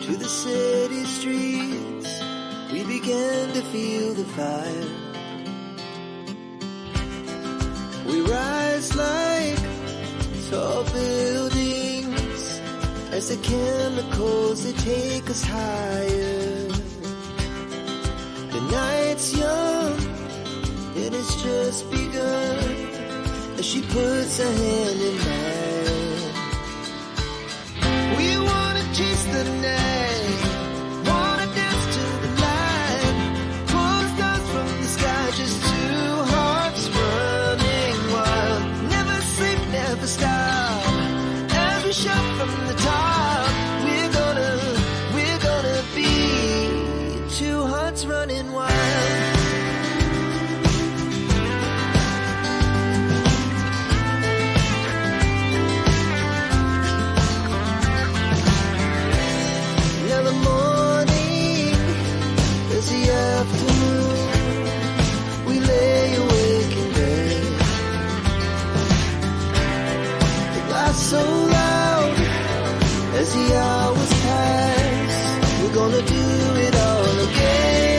to the city streets, we began to feel the fire. We rise like tall buildings as the chemicals that take us higher. The night's young and it's just begun as she puts her hand in mine. We wanna chase the night, wanna dance to the light, pull the stars from the sky, just two hearts running wild. Never sleep, never stop, as we shout from the top. We're gonna be two hearts running wild. Afternoon, we lay awake in bed. The glass so loud as the hours pass. We're gonna do it all again.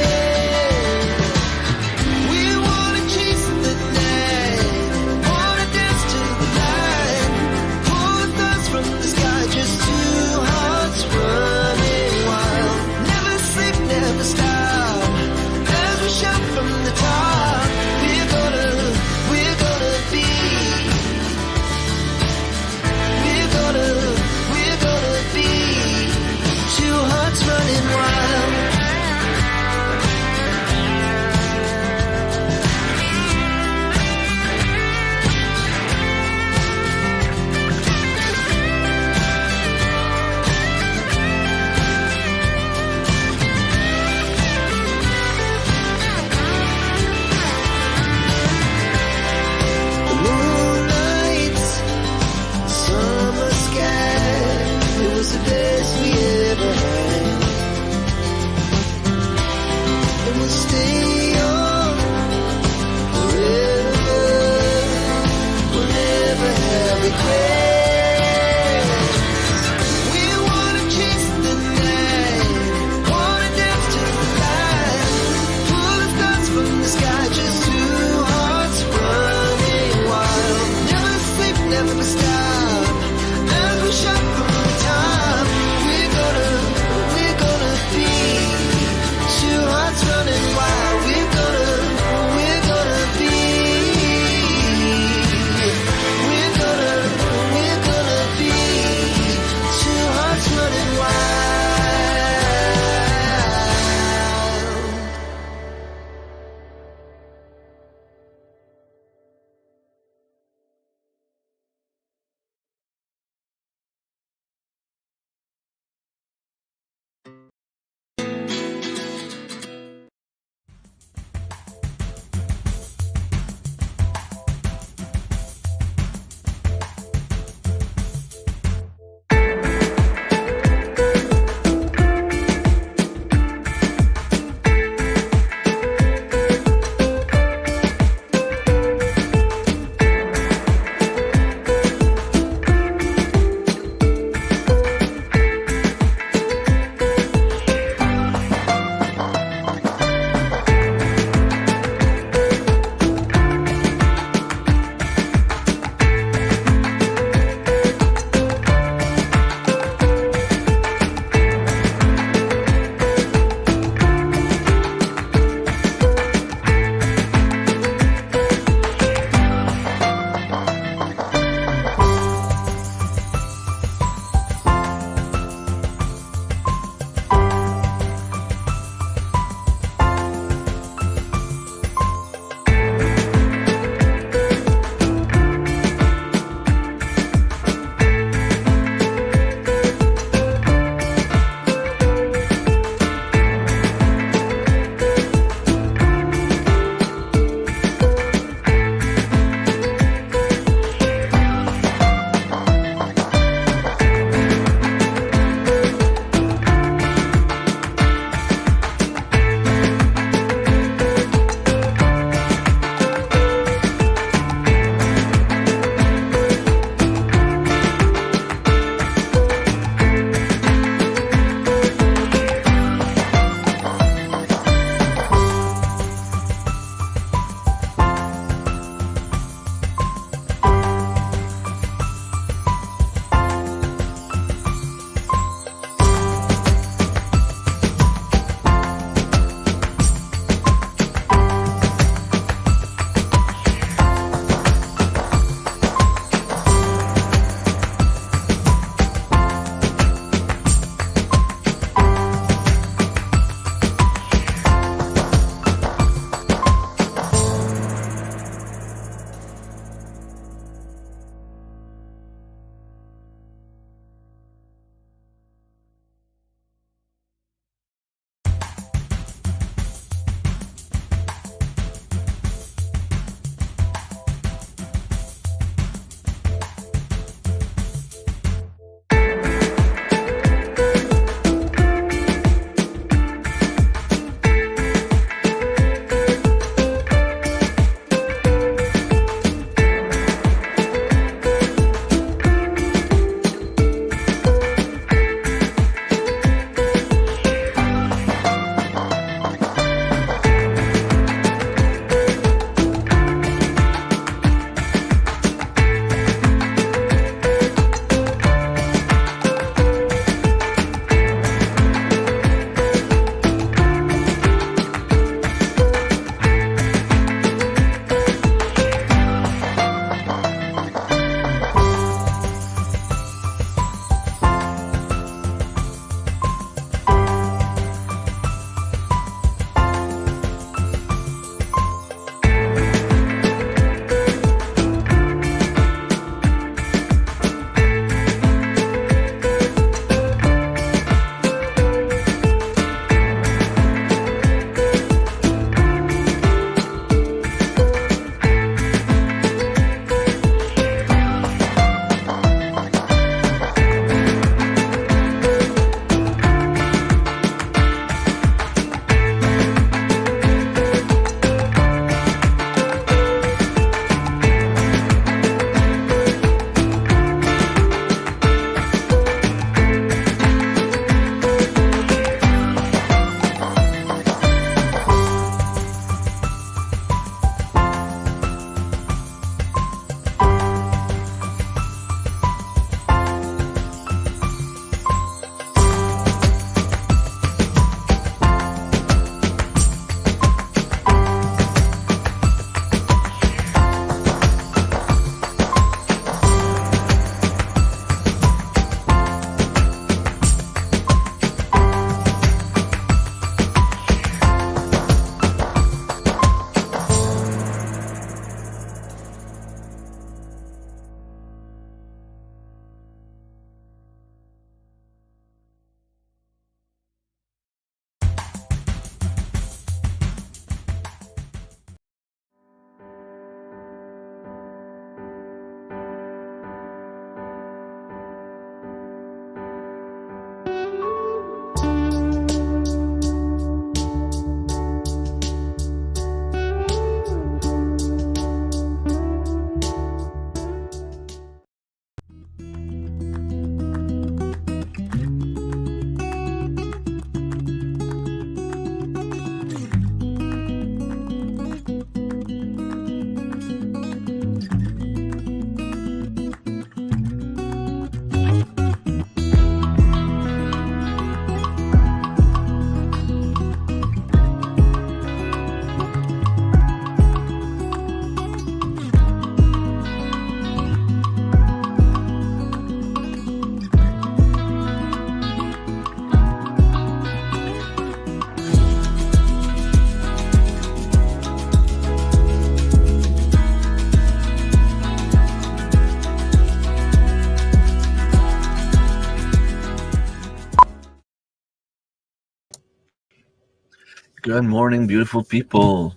Good morning, beautiful people.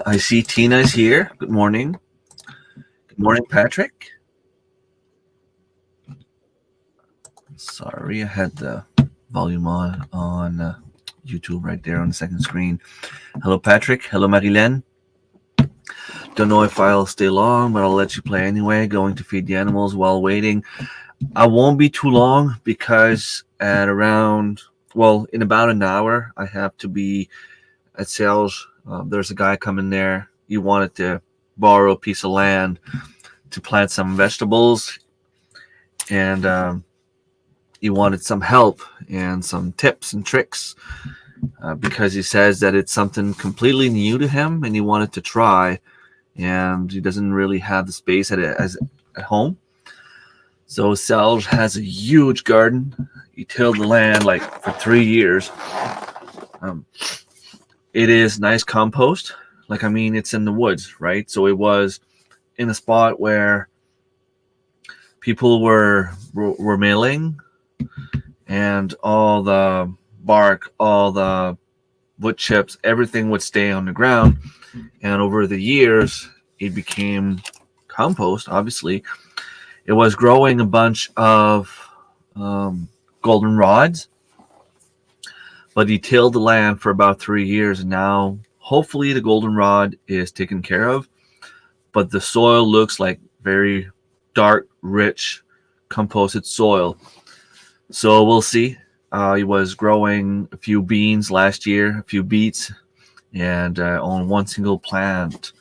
I see Tina's here. Good morning. Good morning, Patrick. Sorry, I had the volume on YouTube right there on the second screen. Hello, Patrick. Hello, Marilyn. Don't know if I'll stay long, but I'll let you play anyway. Going to feed the animals while waiting. I won't be too long because at around, well, in about an hour, I have to be at sales. There's a guy coming there. He wanted to borrow a piece of land to plant some vegetables, and he wanted some help and some tips and tricks because he says that it's something completely new to him and he wanted to try, and he doesn't really have the space at home. So Selge has a huge garden. He tilled the land like for 3 years. Um, it is nice compost. Like, I mean, it's in the woods, right? So it was in a spot where people were milling, and all the bark, all the wood chips, everything would stay on the ground. And over the years, it became compost. Obviously, it was growing a bunch of um, golden rods, but he tilled the land for about 3 years, and now hopefully the goldenrod is taken care of. But the soil looks like very dark, rich, composted soil. So we'll see. He was growing a few beans last year, a few beets, and on one single plant,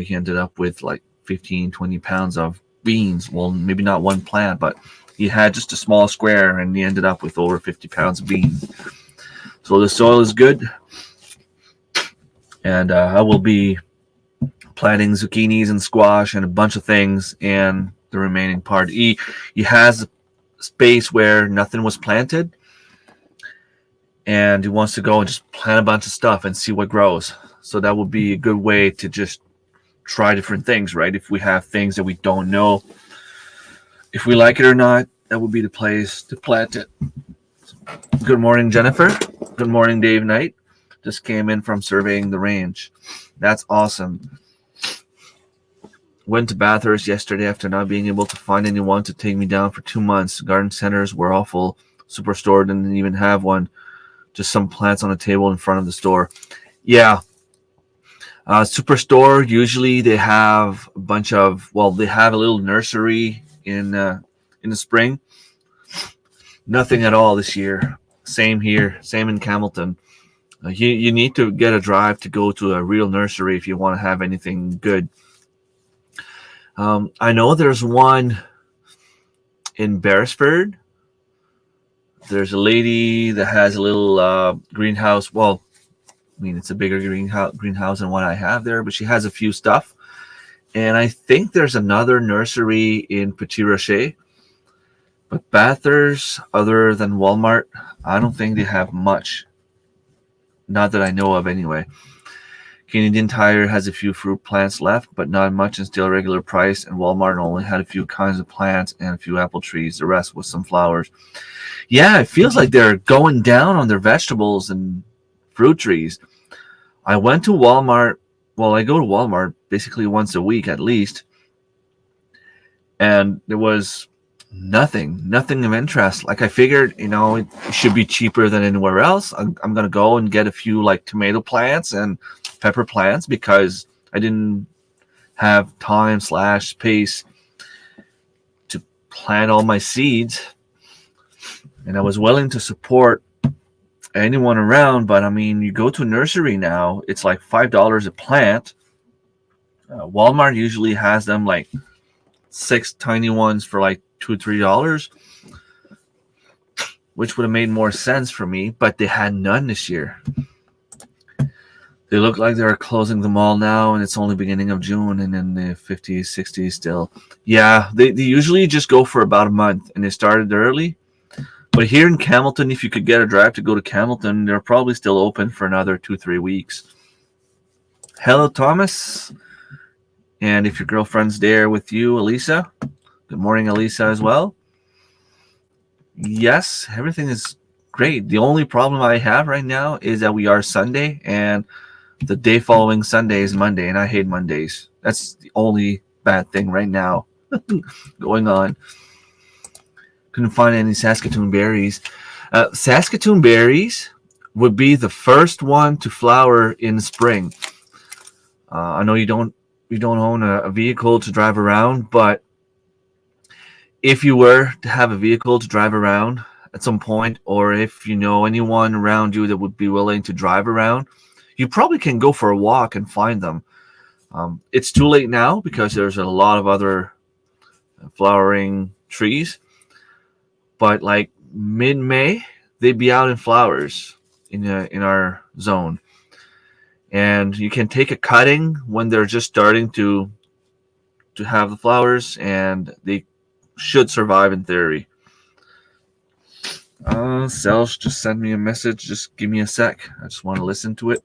he ended up with like 15, 20 pounds of beans. Well, maybe not one plant, but he had just a small square, and he ended up with over 50 pounds of beans. So the soil is good, and I will be planting zucchinis and squash and a bunch of things in the remaining part. He has a space where nothing was planted, and he wants to go and just plant a bunch of stuff and see what grows. So that would be a good way to just try different things, right? If we have things that we don't know if we like it or not, that would be the place to plant it. Good morning, Jennifer. Good morning, Dave Knight. Just came in from surveying the range. That's awesome. Went to Bathurst yesterday after not being able to find anyone to take me down for 2 months. Garden centers were awful. Superstore didn't even have one. Just some plants on a table in front of the store. Yeah. Superstore, usually they have a bunch of, well, they have a little nursery in the spring. Nothing at all this year. Same here. Same in Campbellton. You need to get a drive to go to a real nursery if you want to have anything good. I know there's one in Beresford. There's a lady that has a little greenhouse. Well, I mean, it's a bigger greenhouse than what I have there, but she has a few stuff. And I think there's another nursery in Petit Rocher. But Bathurst, other than Walmart, I don't think they have much. Not that I know of, anyway. Canadian Tire has a few fruit plants left, but not much and still regular price. And Walmart only had a few kinds of plants and a few apple trees. The rest was some flowers. Yeah, it feels like they're going down on their vegetables and fruit trees. I went to Walmart. Well, I go to Walmart basically once a week at least. And there was nothing of interest. Like, I figured, it should be cheaper than anywhere else. I'm going to go and get a few like tomato plants and pepper plants because I didn't have time/space to plant all my seeds. And I was willing to support anyone around, but I mean, you go to a nursery now, it's like $5 a plant. Walmart usually has them like 6 tiny ones for like $2 or $3, which would have made more sense for me, but they had none this year. They look like they're closing them all now, and it's only beginning of June, and in the 50s, 60s still. Yeah, they usually just go for about a month, and they started early. But here in Campbellton, if you could get a drive to go to Campbellton, they're probably still open for another 2-3 weeks. Hello, Thomas. And if your girlfriend's there with you, Elisa. Good morning, Elisa, as well. Yes, everything is great. The only problem I have right now is that we are Sunday, and the day following Sunday is Monday, and I hate Mondays. That's the only bad thing right now going on. Couldn't find any Saskatoon berries. Saskatoon berries would be the first one to flower in spring. I know you don't own a vehicle to drive around, but if you were to have a vehicle to drive around at some point, or if you know anyone around you that would be willing to drive around, you probably can go for a walk and find them. It's too late now because there's a lot of other flowering trees, but like mid-May, they'd be out in flowers in our zone. And you can take a cutting when they're just starting to have the flowers, and they should survive in theory. Selsh just sent me a message. Just give me a sec. I just want to listen to it.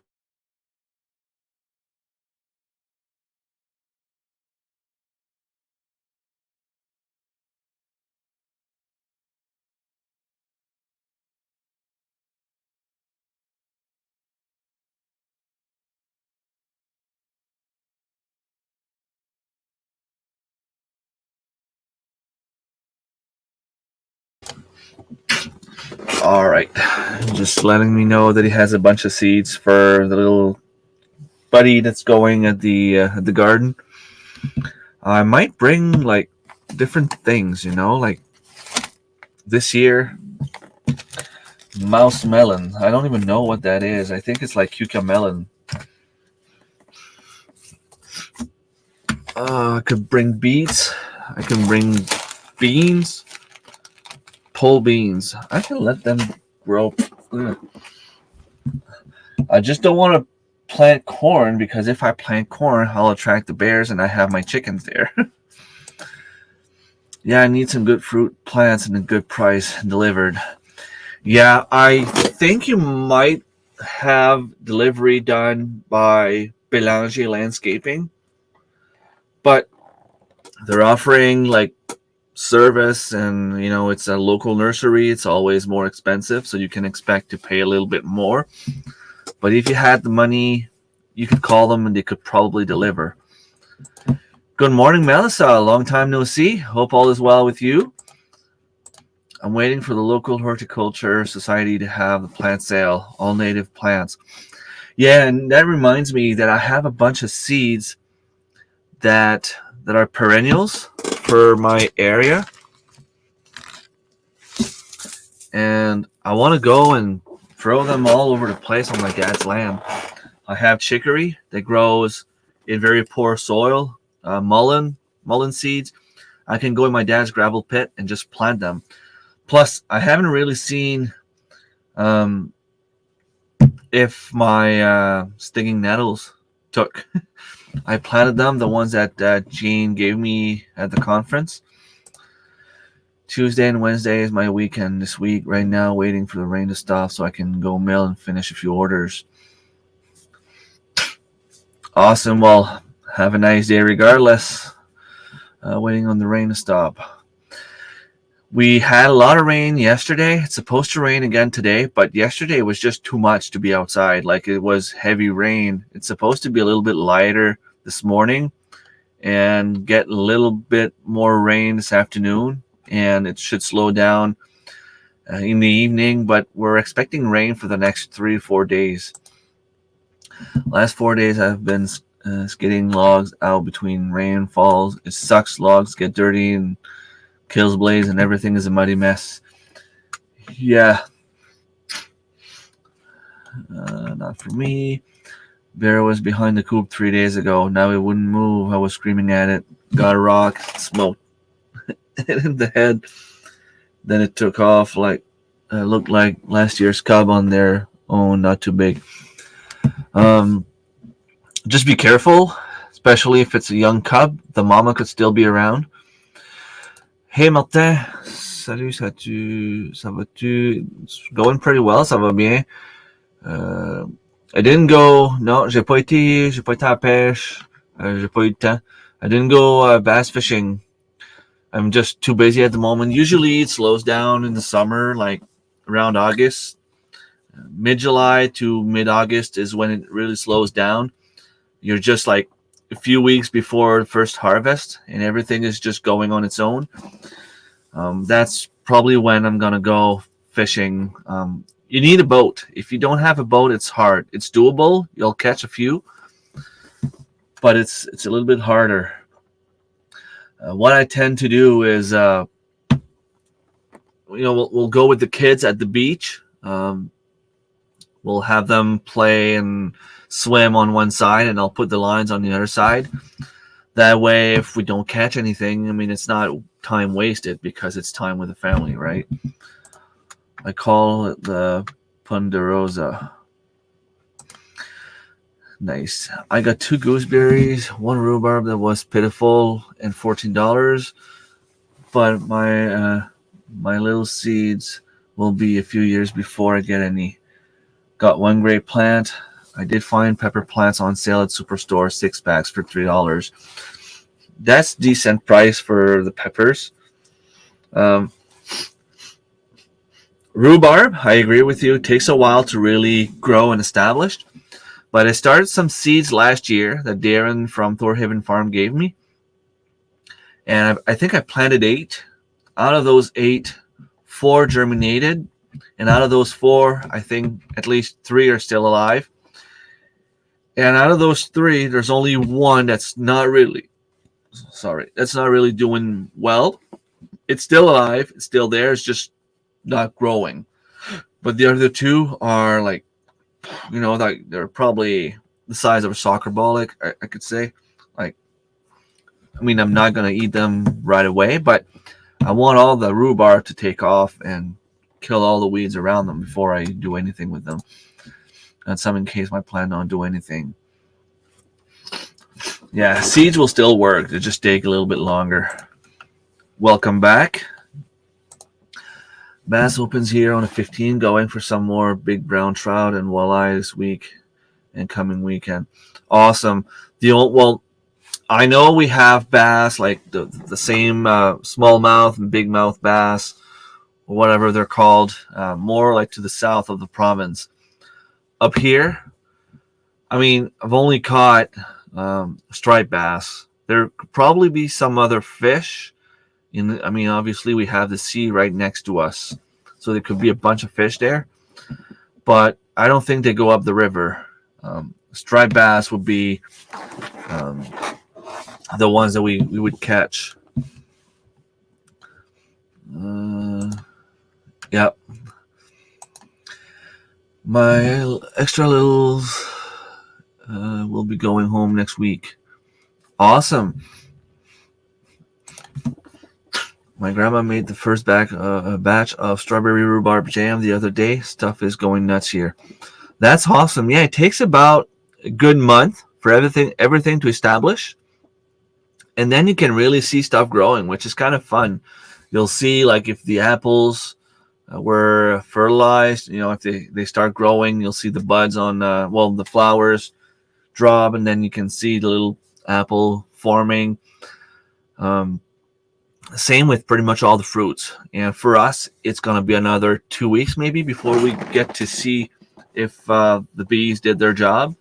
All right, just letting me know that he has a bunch of seeds for the little buddy that's going at the garden. I might bring like different things, like this year, mouse melon. I don't even know what that is. I think it's like cucumber melon. I could bring beets. I can bring beans. Pole beans. I can let them grow. I just don't want to plant corn, because if I plant corn, I'll attract the bears and I have my chickens there. Yeah, I need some good fruit plants and a good price delivered. Yeah, I think you might have delivery done by Belanger Landscaping, but they're offering like service, and it's a local nursery. It's always more expensive, so you can expect to pay a little bit more. But if you had the money, you could call them and they could probably deliver. Good morning, Melissa. Long time no see. Hope all is well with you. I'm waiting for the local horticulture society to have the plant sale, all native plants. Yeah, and that reminds me that I have a bunch of seeds that are perennials for my area, and I want to go and throw them all over the place on my dad's land. I have chicory that grows in very poor soil, mullein seeds. I can go in my dad's gravel pit and just plant them. Plus, I haven't really seen if my stinging nettles took. I planted them, the ones that Jean gave me at the conference. Tuesday and Wednesday is my weekend this week. Right now, waiting for the rain to stop so I can go mail and finish a few orders. Awesome. Well, have a nice day regardless. Waiting on the rain to stop. We had a lot of rain yesterday. It's supposed to rain again today, but yesterday was just too much to be outside. Like, it was heavy rain. It's supposed to be a little bit lighter this morning and get a little bit more rain this afternoon, and it should slow down in the evening, but we're expecting rain for the next 3 to 4 days. Last 4 days I've been skidding logs out between rainfalls. It sucks. Logs get dirty and kills blaze, and everything is a muddy mess. Yeah. Not for me. Bear was behind the coop 3 days ago. Now it wouldn't move. I was screaming at it. Got a rock, smoked it in the head. Then it took off. Like looked like last year's cub on their own, not too big. Just be careful, especially if it's a young cub. The mama could still be around. Hey Martin, salut, ça va-tu? It's going pretty well, ça va bien. I didn't go, no, j'ai pas été à la pêche, j'ai pas eu le temps. I didn't go bass fishing. I'm just too busy at the moment. Usually it slows down in the summer, like around August. Mid-July to mid-August is when it really slows down. You're just like a few weeks before the first harvest, and everything is just going on its own. That's probably when I'm gonna go fishing. You need a boat. If you don't have a boat, it's hard. It's doable. You'll catch a few, but it's a little bit harder. What I tend to do is, we'll go with the kids at the beach. We'll have them play and swim on one side, and I'll put the lines on the other side. That way, if we don't catch anything, I mean, it's not time wasted because it's time with the family, right? I call it the Ponderosa. Nice. I got 2 gooseberries, 1 rhubarb that was pitiful, and $14. But my little seeds will be a few years before I get any. Got 1 grape plant. I did find pepper plants on sale at Superstore, 6 packs for $3. That's decent price for the peppers. Rhubarb, I agree with you. It takes a while to really grow and establish. But I started some seeds last year that Darren from Thorhaven Farm gave me. And I think I planted 8. Out of those 8, 4 germinated. And out of those 4, I think at least 3 are still alive. And out of those 3, there's only 1 that's not really doing well. It's still alive. It's still there. It's just not growing. But the other 2 are like, they're probably the size of a soccer ball, I could say. Like, I mean, I'm not going to eat them right away, but I want all the rhubarb to take off and kill all the weeds around them before I do anything with them. That's some in case I plan on doing anything. Yeah, seeds will still work. They just take a little bit longer. Welcome back. Bass opens here on a 15, going for some more big brown trout and walleye this week and coming weekend. Awesome. I know we have bass like the same smallmouth and bigmouth bass, or whatever they're called, more like to the south of the province. Up here, I mean, I've only caught striped bass. There could probably be some other fish. Obviously we have the sea right next to us, so there could be a bunch of fish there. But I don't think they go up the river. Striped bass would be the ones that we would catch. Yep. My extra littles will be going home next week. Awesome. My grandma made the first batch of strawberry rhubarb jam the other day. Stuff is going nuts here. That's awesome. Yeah, it takes about a good month for everything to establish. And then you can really see stuff growing, which is kind of fun. You'll see, like, if the apples were fertilized, if they start growing, you'll see the buds on, the flowers drop, and then you can see the little apple forming. Same with pretty much all the fruits. And for us, it's going to be another 2 weeks maybe before we get to see if the bees did their job.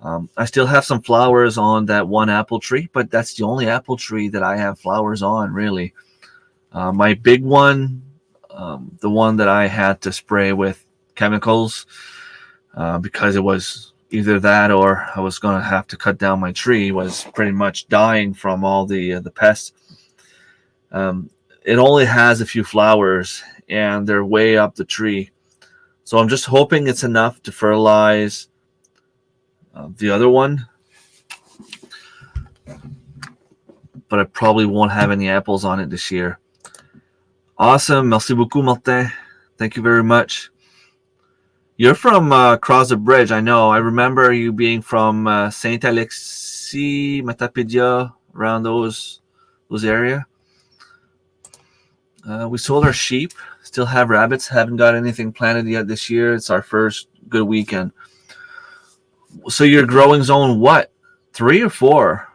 I still have some flowers on that one apple tree, but that's the only apple tree that I have flowers on, really. My big one, the one that I had to spray with chemicals because it was either that or I was going to have to cut down my tree, was pretty much dying from all the pests. It only has a few flowers, and they're way up the tree. So I'm just hoping it's enough to fertilize the other one. But I probably won't have any apples on it this year. Awesome. Merci beaucoup, Martin. Thank you very much. You're from across the bridge, I know. I remember you being from Saint-Alexis, Matapedia, around those area. We sold our sheep. Still have rabbits. Haven't got anything planted yet this year. It's our first good weekend. So your growing zone, what? 3 or 4?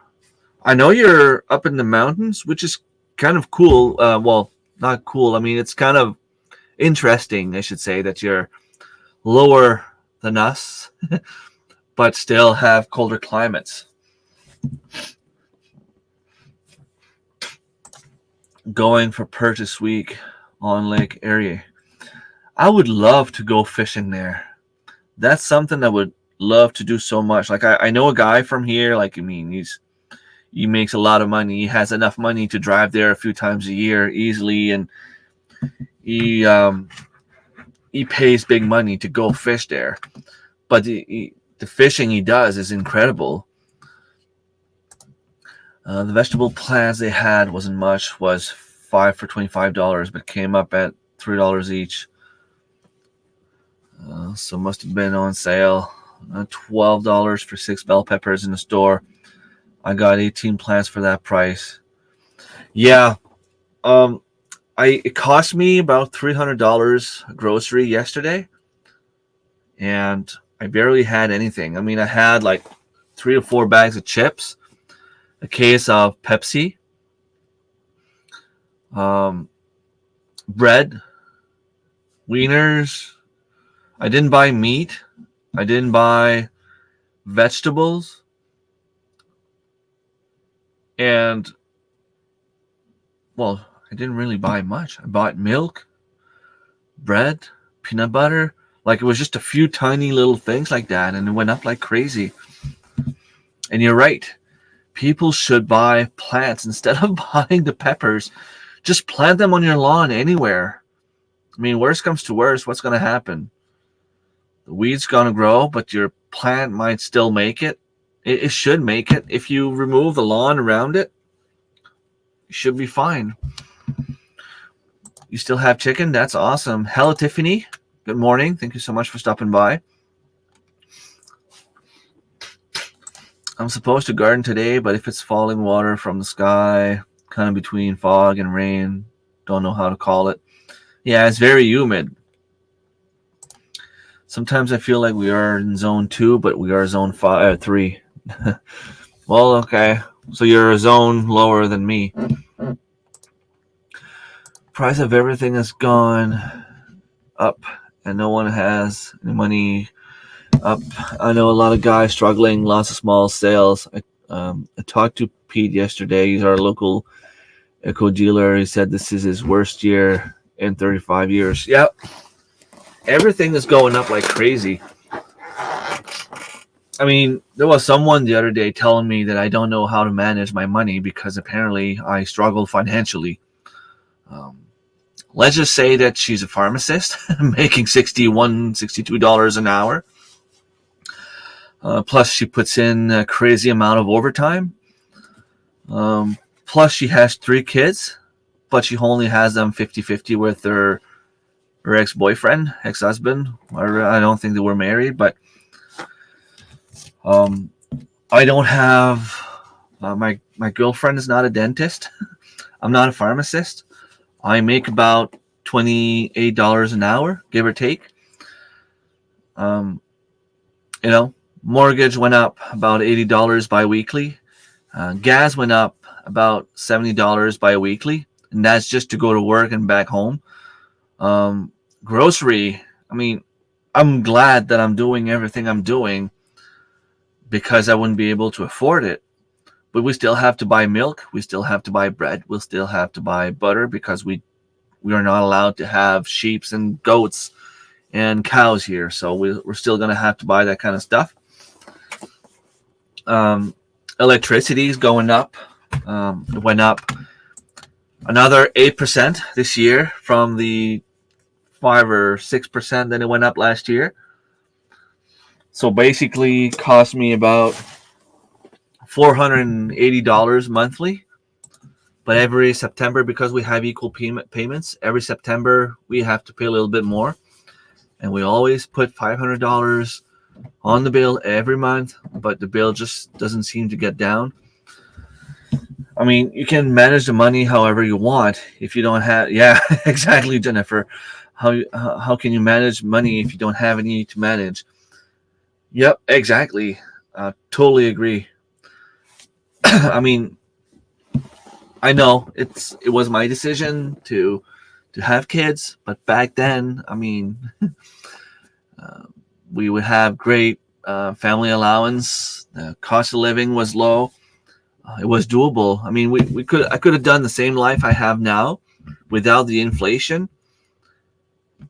I know you're up in the mountains, which is kind of cool. Well, not cool. I mean, it's interesting, I should say, that you're lower than us, but still have colder climates. Going for purchase week on Lake Erie. I would love to go fishing there. That's something I would love to do so much. Like I know a guy from here. Like I mean, he makes a lot of money. He has enough money to drive there a few times a year easily, and he pays big money to go fish there. But the fishing he does is incredible. The vegetable plants they had wasn't much. Was 5 for $25, but came up at $3 each. So must have been on sale. $12 for 6 bell peppers in the store. I got 18 plants for that price. Yeah, it cost me about $300 grocery yesterday, and I barely had anything. I mean, I had like 3 or 4 bags of chips, a case of Pepsi, bread, wieners. I didn't buy meat. I didn't buy vegetables. And, well, I didn't really buy much. I bought milk, bread, peanut butter. Like, it was just a few tiny little things like that, and it went up like crazy. And you're right. People should buy plants instead of buying the peppers. Just plant them on your lawn anywhere. I mean, worst comes to worst, what's going to happen? The weed's going to grow, but your plant might still make it. It should make it. If you remove the lawn around it, you should be fine. You still have chicken? That's awesome. Hello, Tiffany. Good morning. Thank you so much for stopping by. I'm supposed to garden today, but if it's falling water from the sky, kind of between fog and rain, don't know how to call it. Yeah, it's very humid. Sometimes I feel like we are in zone 2, but we are zone 3. Well, okay. So you're a zone lower than me. Price of everything has gone up, and no one has any money up. I know a lot of guys struggling, lots of small sales. I talked to Pete yesterday. He's our local eco dealer. He said this is his worst year in 35 years. Yep. Everything is going up like crazy. I mean, there was someone the other day telling me that I don't know how to manage my money because apparently I struggle financially. Let's just say that she's a pharmacist making $61, $62 an hour. Plus, she puts in a crazy amount of overtime. Plus, she has 3 kids, but she only has them 50-50 with her ex-boyfriend, ex-husband. I don't think they were married, but I don't have my girlfriend is not a dentist. I'm not a pharmacist. I make about $28 an hour, give or take. Mortgage went up about $80 biweekly. Gas went up about $70 biweekly, and that's just to go to work and back home. Grocery, I mean, I'm glad that I'm doing everything I'm doing because I wouldn't be able to afford it. But we still have to buy milk. We still have to buy bread. We'll still have to buy butter because we are not allowed to have sheep and goats and cows here. So we're still going to have to buy that kind of stuff. Electricity is going up. It went up another 8% this year from the 5 or 6% that it went up last year. So basically cost me about $480 monthly. But every September, because we have equal payments, every September we have to pay a little bit more. And we always put $500 on the bill every month, but the bill just doesn't seem to get down. I mean, you can manage the money however you want. If you don't have, yeah, exactly, Jennifer. How can you manage money if you don't have any to manage? Yep, exactly. Totally agree. I mean, I know it was my decision to to have kids. But back then, I mean, we would have great family allowance. The cost of living was low. It was doable. I mean, I could have done the same life I have now without the inflation.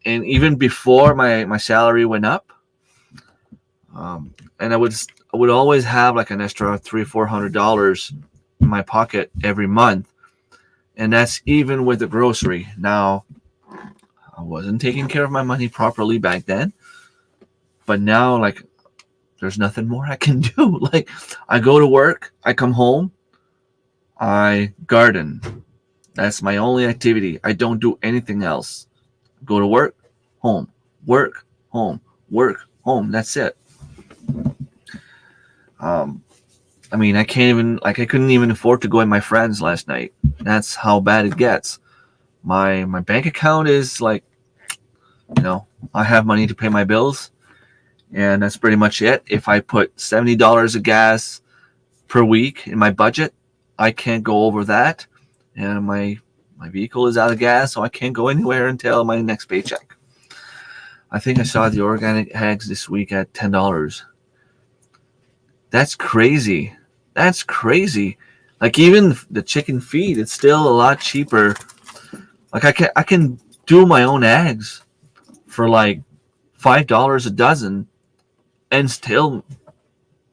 And even before my salary went up, and I would always have like an extra $300-400 in my pocket every month, and that's even with the grocery. Now, I wasn't taking care of my money properly back then, but now, like, there's nothing more I can do. Like, I go to work, I come home, I garden. That's my only activity. I don't do anything else. Go to work, home, work, home, work, home. That's it. I mean, I couldn't even afford to go with my friends last night. That's how bad it gets. My bank account is like, I have money to pay my bills, and that's pretty much it. If I put $70 of gas per week in my budget, I can't go over that, and my vehicle is out of gas, so I can't go anywhere until my next paycheck. I think I saw the organic eggs this week at $10. That's crazy. That's crazy. Like, even the chicken feed, it's still a lot cheaper. Like, I can do my own eggs for like $5 a dozen and still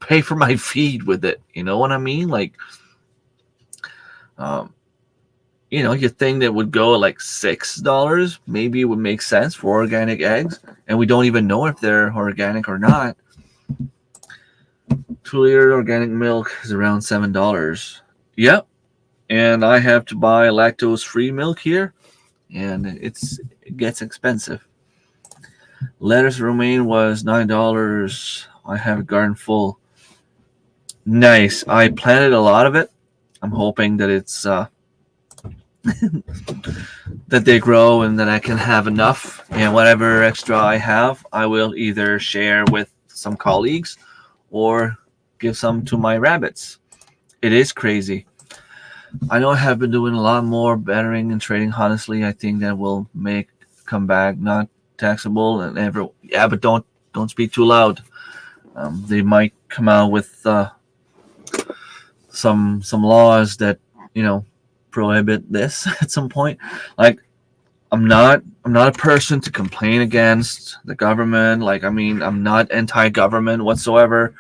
pay for my feed with it. You know what I mean? Like, your thing that would go at like $6 maybe would make sense for organic eggs, and we don't even know if they're organic or not. 2-liter organic milk is around $7. Yep. And I have to buy lactose-free milk here, and it gets expensive. Lettuce romaine was $9. I have a garden full. Nice. I planted a lot of it. I'm hoping that it's that they grow and that I can have enough. And whatever extra I have, I will either share with some colleagues or give some to my rabbits. It is crazy. I know I have been doing a lot more bettering and trading. Honestly, I think that will come back not taxable and ever. Yeah, but don't speak too loud. They might come out with some laws that prohibit this at some point. Like, I'm not a person to complain against the government. Like, I mean, I'm not anti-government whatsoever.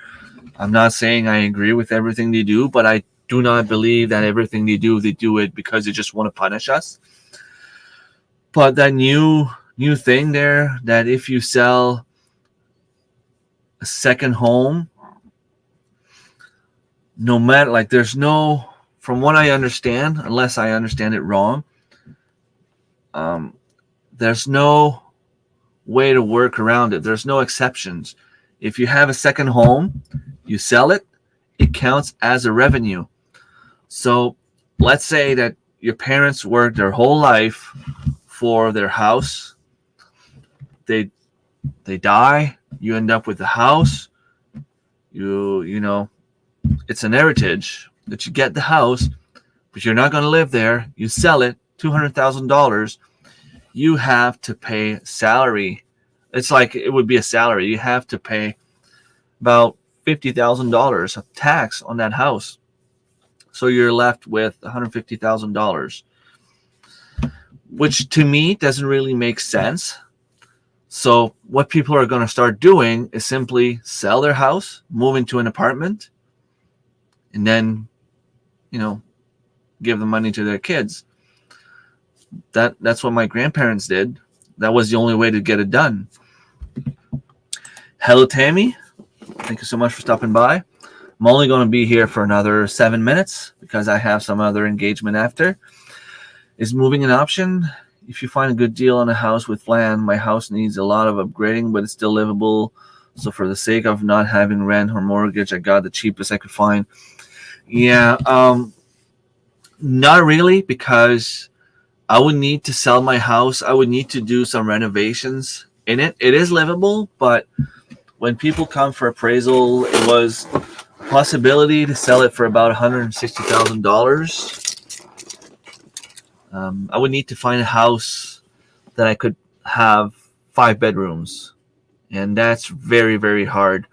I'm not saying I agree with everything they do, but I do not believe that everything they do it because they just want to punish us. But that new thing there, that if you sell a second home, no matter, like, there's no, from what I understand, unless I understand it wrong, there's no way to work around it. There's no exceptions. If you have a second home, you sell it, it counts as a revenue. So let's say that your parents worked their whole life for their house. They die, you end up with the house. It's an heritage that you get the house, but you're not going to live there. You sell it, $200,000. You have to pay salary. It's like it would be a salary. You have to pay about $50,000 of tax on that house. So you're left with $150,000, which to me doesn't really make sense. So what people are going to start doing is simply sell their house, move into an apartment, and then, give the money to their kids. That's what my grandparents did. That was the only way to get it done. Hello, Tammy. Thank you so much for stopping by. I'm only going to be here for another 7 minutes because I have some other engagement after. Is moving an option? If you find a good deal on a house with land, my house needs a lot of upgrading, but it's still livable. So for the sake of not having rent or mortgage, I got the cheapest I could find. Yeah, not really, because I would need to sell my house. I would need to do some renovations in it. It is livable, but when people come for appraisal, it was a possibility to sell it for about $160,000. I would need to find a house that I could have 5 bedrooms, and that's very, very hard.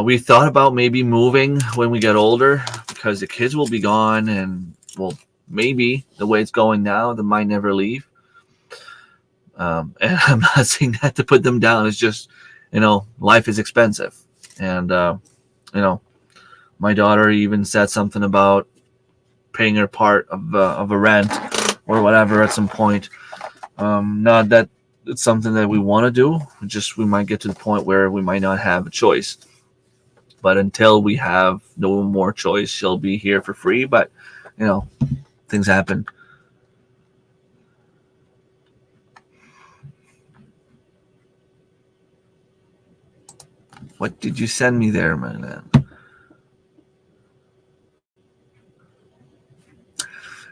We thought about maybe moving when we get older because the kids will be gone, and well, maybe the way it's going now, they might never leave. And I'm not saying that to put them down. It's just, life is expensive, and my daughter even said something about paying her part of a rent or whatever at some point. Not that it's something that we want to do. Just we might get to the point where we might not have a choice. But until we have no more choice, she'll be here for free. But, things happen. What did you send me there, man?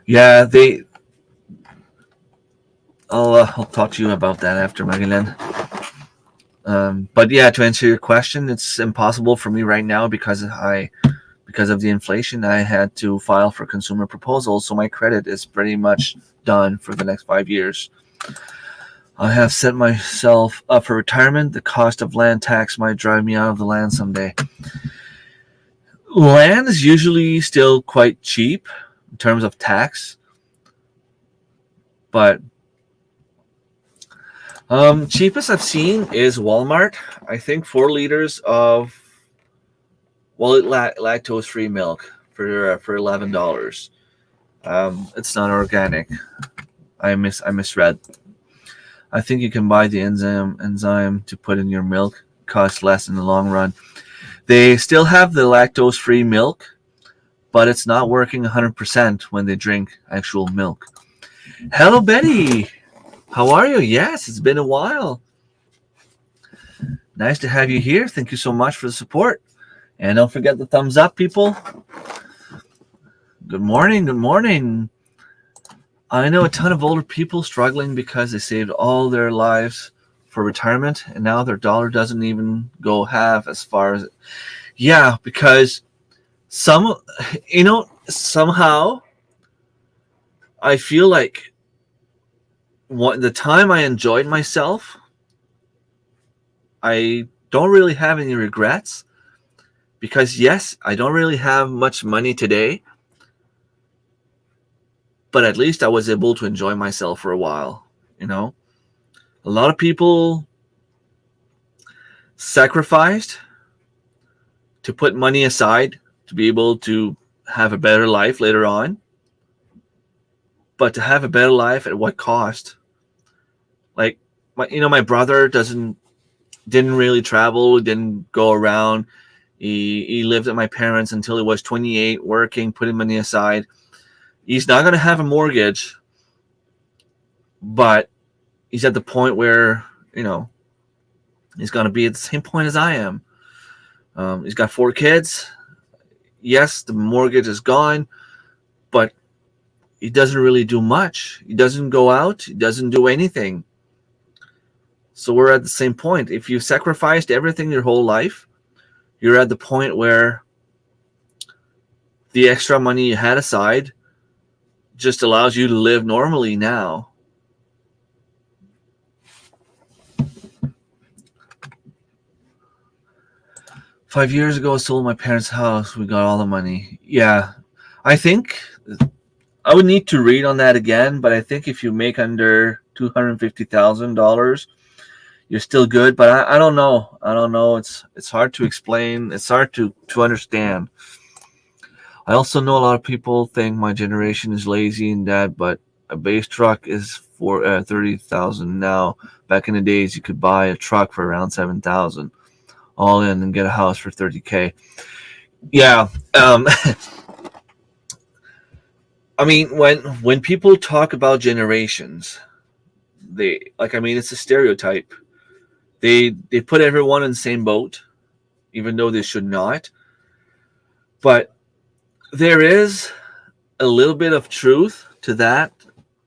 Yeah, I'll talk to you about that after, Marilyn. But yeah, to answer your question, it's impossible for me right now because of the inflation. I had to file for consumer proposals, so my credit is pretty much done for the next 5 years. I have set myself up for retirement. The cost of land tax might drive me out of the land someday. Land is usually still quite cheap in terms of tax, but cheapest I've seen is Walmart. I think 4 liters of lactose-free milk for $11. It's not organic. I misread. I think you can buy the enzyme to put in your milk. Costs less in the long run. They still have the lactose-free milk, but it's not working 100% when they drink actual milk. Hello, Betty. How are you? Yes, it's been a while. Nice to have you here. Thank you so much for the support. And don't forget the thumbs up, people. Good morning. Good morning. I know a ton of older people struggling because they saved all their lives for retirement, and now their dollar doesn't even go half as far as... Yeah, because somehow I feel like the time I enjoyed myself, I don't really have any regrets, because yes, I don't really have much money today, but at least I was able to enjoy myself for a while. A lot of people sacrificed to put money aside to be able to have a better life later on. But to have a better life at what cost? Like, my brother didn't really travel, didn't go around. He lived at my parents until he was 28, working, putting money aside. He's not going to have a mortgage, but he's at the point where, he's going to be at the same point as I am. He's got 4 kids. Yes, the mortgage is gone, but he doesn't really do much. He doesn't go out. He doesn't do anything. So we're at the same point. If you sacrificed everything your whole life, you're at the point where the extra money you had aside just allows you to live normally now. "5 years ago, I sold my parents' house. We got all the money." Yeah, I think I would need to read on that again, but I think if you make under $250,000, you're still good. But I don't know. I don't know. It's hard to explain. It's hard to understand. I also know a lot of people think my generation is lazy in that, but a base truck is for $30,000 now. Back in the days, you could buy a truck for around $7,000, all in, and get a house for $30K. Yeah. I mean, when people talk about generations, it's a stereotype. They put everyone in the same boat, even though they should not. But there is a little bit of truth to that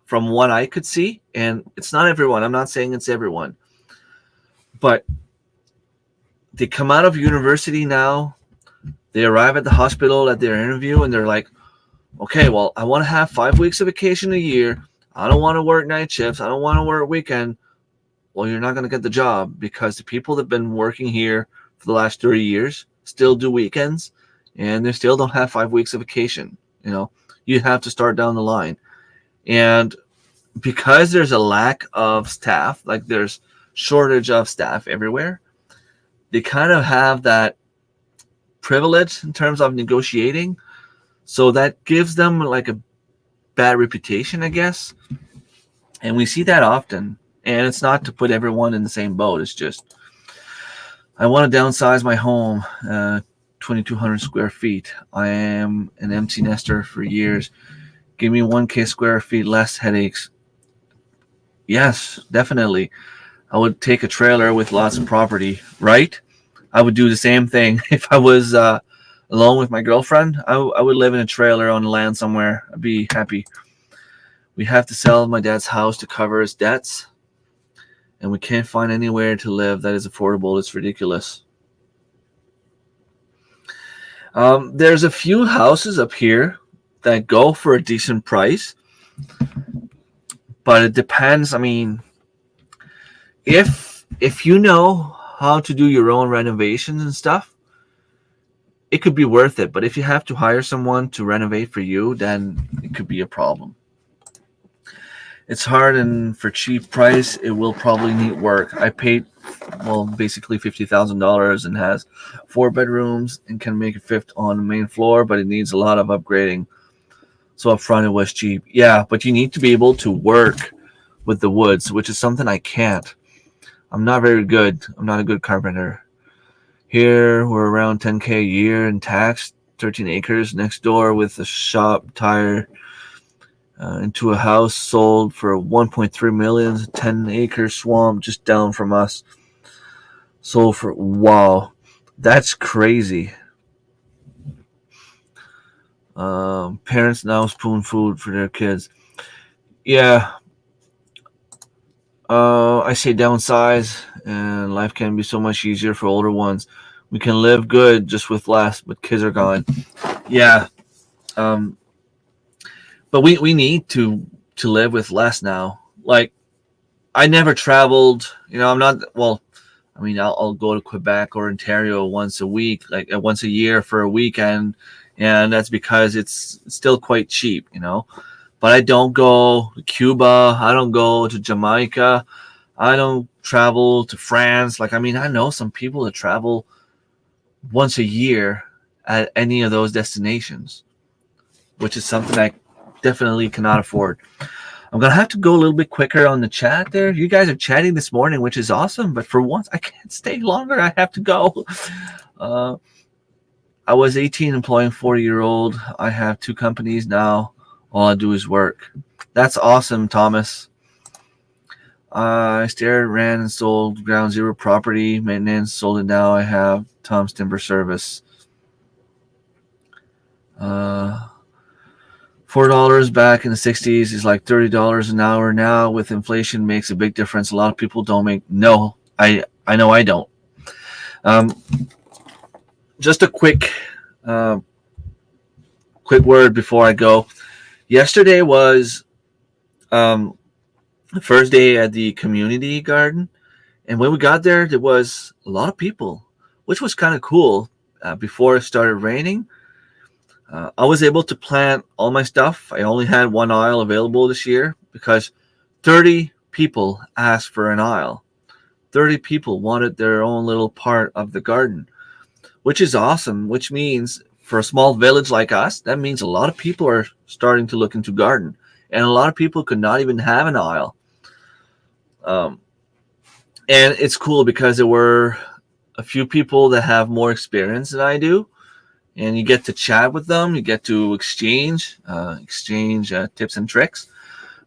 from what I could see. And it's not everyone. I'm not saying it's everyone. But they come out of university now. They arrive at the hospital at their interview, and they're like, okay, well, I want to have 5 weeks of vacation a year. I don't want to work night shifts. I don't want to work weekend. Well, you're not going to get the job, because the people that have been working here for the last 30 years still do weekends, and they still don't have 5 weeks of vacation. You have to start down the line. And because there's a lack of staff, like there's shortage of staff everywhere, they kind of have that privilege in terms of negotiating. So that gives them like a bad reputation, I guess. And we see that often. And it's not to put everyone in the same boat. It's just, I want to downsize my home, 2,200 square feet. I am an empty nester for years. Give me 1K square feet less headaches. Yes, definitely. I would take a trailer with lots of property, right? I would do the same thing if I was alone with my girlfriend. I would live in a trailer on land somewhere. I'd be happy. We have to sell my dad's house to cover his debts, and we can't find anywhere to live that is affordable. It's ridiculous. There's a few houses up here that go for a decent price, but it depends. I mean, if you know how to do your own renovations and stuff, it could be worth it. But if you have to hire someone to renovate for you, then it could be a problem. It's hard, and for cheap price, it will probably need work. I paid, basically $50,000, and has 4 bedrooms and can make a 5th on the main floor, but it needs a lot of upgrading. So up front, it was cheap. Yeah, but you need to be able to work with the woods, which is something I can't. I'm not very good. I'm not a good carpenter. Here, we're around 10K a year in tax, 13 acres next door with a shop tire. Into a house sold for 1.3 million, 10-acre swamp just down from us. Sold for, wow, that's crazy. Parents now spoon food for their kids. Yeah. I say downsize, and life can be so much easier for older ones. We can live good just with less, but kids are gone. Yeah. But we need to live with less now. Like, I never traveled. I'm not. Well, I mean, I'll go to Quebec or Ontario once a week, like once a year for a weekend, and that's because it's still quite cheap. But I don't go to Cuba. I don't go to Jamaica. I don't travel to France. Like, I mean, I know some people that travel once a year at any of those destinations, which is something I definitely cannot afford. I'm going to have to go a little bit quicker on the chat there. You guys are chatting this morning, which is awesome. But for once, I can't stay longer. I have to go. I was 18 employing 40-year-old. I have 2 companies now. All I do is work. That's awesome, Thomas. I started, ran, and sold ground zero property. Maintenance, sold it now. I have Tom's Timber Service. $4 back in the 60s is like $30 an hour now. With inflation, makes a big difference. A lot of people don't make. No, I know I don't. Just a quick word before I go. Yesterday was the first day at the community garden, and when we got there was a lot of people, which was kind of cool. Before it started raining, I was able to plant all my stuff. I only had 1 aisle available this year because 30 people asked for an aisle. 30 people wanted their own little part of the garden, which is awesome, which means for a small village like us, that means a lot of people are starting to look into garden. And a lot of people could not even have an aisle. And it's cool because there were a few people that have more experience than I do. And you get to chat with them. You get to exchange tips and tricks,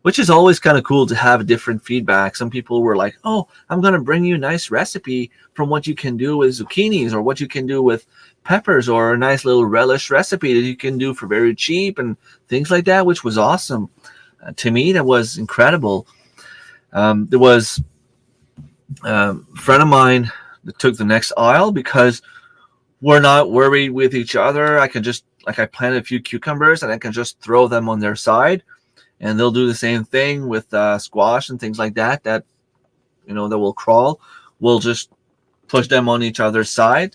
which is always kind of cool to have different feedback. Some people were like, oh, I'm going to bring you a nice recipe from what you can do with zucchinis or what you can do with peppers, or a nice little relish recipe that you can do for very cheap and things like that, which was awesome. To me, that was incredible. There was a friend of mine that took the next aisle because we're not worried with each other. I can just, I planted a few cucumbers and I can just throw them on their side and they'll do the same thing with squash and things like that. That that will crawl. We'll just push them on each other's side,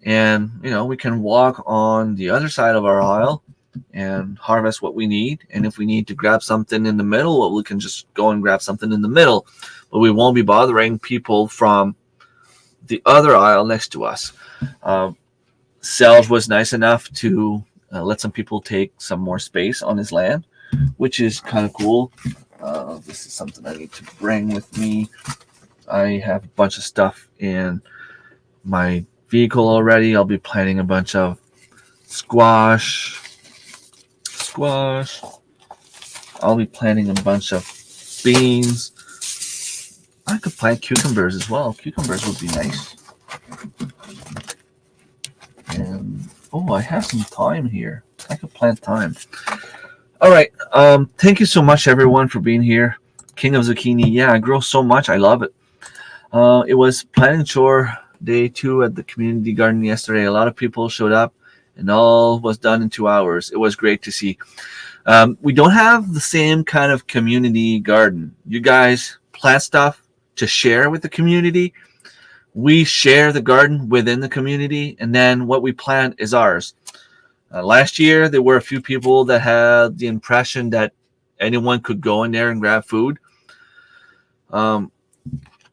and we can walk on the other side of our aisle and harvest what we need. And if we need to grab something in the middle, well, we can just go and grab something in the middle, but we won't be bothering people from the other aisle next to us. Selge was nice enough to let some people take some more space on his land, which is kind of cool. This is something I need to bring with me. I have a bunch of stuff in my vehicle already. I'll be planting a bunch of squash. I'll be planting a bunch of beans. I could plant cucumbers as well. Cucumbers would be nice. And I have some thyme here. I could plant thyme. All right. Thank you so much, everyone, for being here. King of Zucchini. Yeah, I grow so much. I love it. It was planting chore day 2 at the community garden yesterday. A lot of people showed up, and all was done in 2 hours. It was great to see. We don't have the same kind of community garden. You guys plant stuff to share with the community. We share the garden within the community, and then what we plant is ours. Last year, there were a few people that had the impression that anyone could go in there and grab food,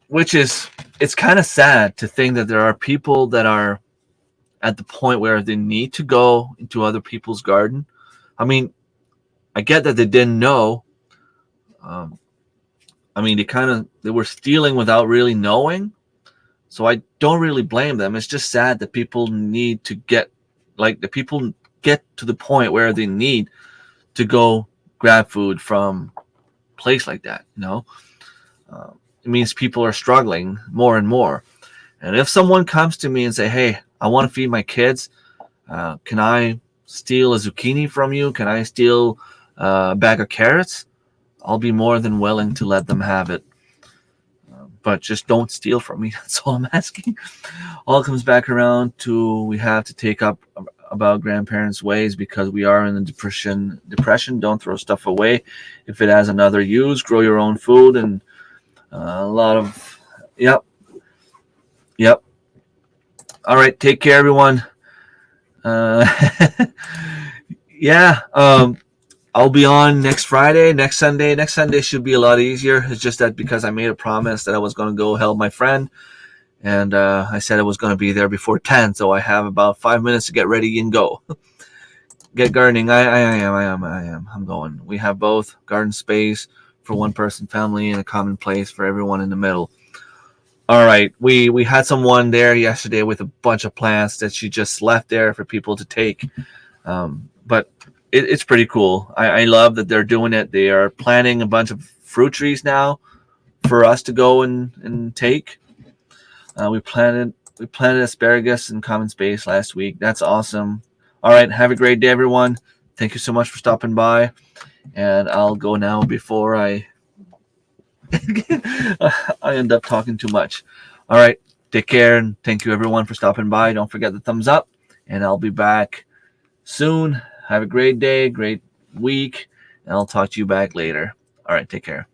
which is, it's kind of sad to think that there are people that are at the point where they need to go into other people's garden. I mean, I get that they didn't know. I mean, they were stealing without really knowing. So I don't really blame them. It's just sad that people need to get to the point where they need to go grab food from a place like that. It means people are struggling more and more. And if someone comes to me and say, hey, I want to feed my kids, can I steal a zucchini from you? Can I steal a bag of carrots? I'll be more than willing to let them have it. But just don't steal from me. That's all I'm asking. All comes back around to we have to take up about grandparents' ways because we are in a depression. Don't throw stuff away. If it has another use, grow your own food. And a lot of, yep. All right, take care, everyone. Yeah. I'll be on next Friday, next Sunday. Next Sunday should be a lot easier. It's just that because I made a promise that I was going to go help my friend. And I said I was going to be there before 10. So I have about 5 minutes to get ready and go. Get gardening. I am. I'm going. We have both garden space for one person family and a common place for everyone in the middle. All right. We had someone there yesterday with a bunch of plants that she just left there for people to take. But it's pretty cool. I love that they're doing it. They are planting a bunch of fruit trees now for us to go and take. We planted asparagus in common space last week. That's awesome. All right. Have a great day, everyone. Thank you so much for stopping by. And I'll go now before I end up talking too much. All right. Take care. And thank you, everyone, for stopping by. Don't forget the thumbs up. And I'll be back soon. Have a great day, great week, and I'll talk to you back later. All right, take care.